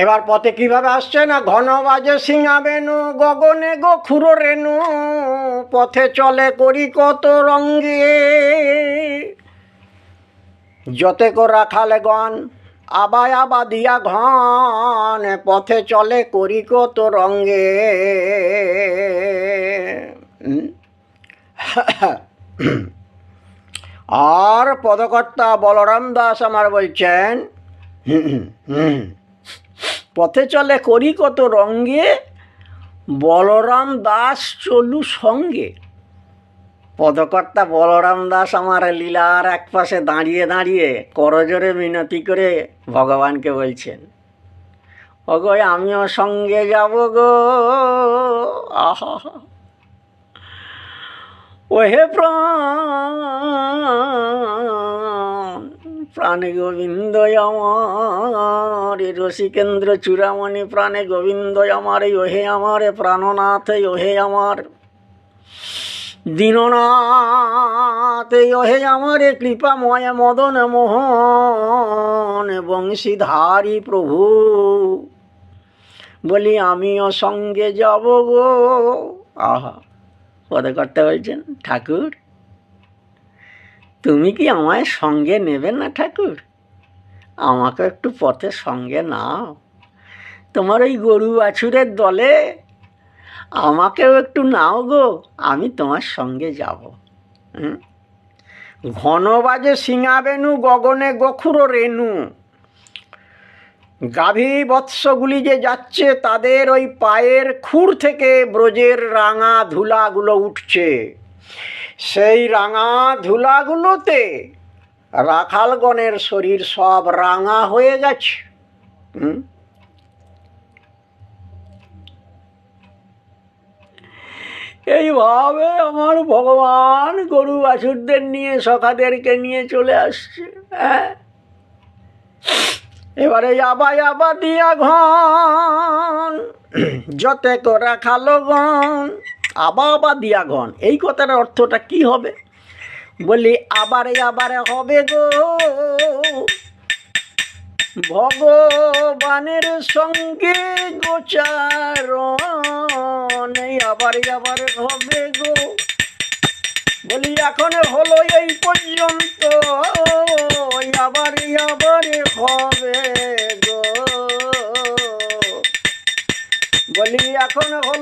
এবার পথে কিভাবে আসছে না, ঘন বাজে সিঙা বেনু, গগনে গো খুরো রেণু, পথে চলে করি কত রঙ্গে, যতে কো রাখালে গণ আবায় আবা দিয়া ঘন, পথে চলে করি কত রঙ্গে। আর পদকর্তা বলরাম দাস আমার বলছেন, পথে চলে করি কত রঙ্গে, বলরাম দাস চলু সঙ্গে। পদকর্তা বলরাম দাস আমার লীলার এক পাশে দাঁড়িয়ে দাঁড়িয়ে করজোরে মিনতি করে ভগবানকে বলছেন, ওগো আমিও সঙ্গে যাব গো। আহা, ওহে প্রাণ প্রাণে গোবিন্দ আমার, রসিকেন্দ্র চূড়ামণি প্রাণে গোবিন্দ আমার, ওহে আমার প্রাণনাথ, ওহে আমার দীননাথ, ওহে আমার কৃপাময় মদন মোহন বংশীধারী প্রভু, বলি আমিও সঙ্গে যাব গো। আহা, পদকর্তা বলছেন, ঠাকুর তুমি কি আমায় সঙ্গে নেবে না ঠাকুর? আমাকে একটু পথে সঙ্গে নাও, তোমার ওই গরু বাছুরের দলে আমাকেও একটু নাও গো, আমি তোমার সঙ্গে যাব। ঘন বাজে সিঙা বেনু, গগনে গখুরো রেণু, গাভী বৎসগুলি যে যাচ্ছে তাদের ওই পায়ের খুর থেকে ব্রজের রাঙা ধুলাগুলো উঠছে, সেই রাঙা ধুলাগুলোতে রাখালগণের শরীর সব রাঙা হয়ে গেছে। এইভাবে আমার ভগবান গরু বাছুরদের নিয়ে সখাদেরকে নিয়ে চলে আসছে। হ্যাঁ, এবারে আবা আবা দিয়া ঘন, যতে কো রাখালো গণ, আবা আবা দিয়া ঘন, এই কথার অর্থটা কি হবে? বলি আবারে আবারে হবে গো, ভগবানের সঙ্গে গোচারণ, আবারে আবারে হবে গো। বলি এখন হলো এই পর্যন্ত, আবারে আবারে হবে গো। বলি এখন হলো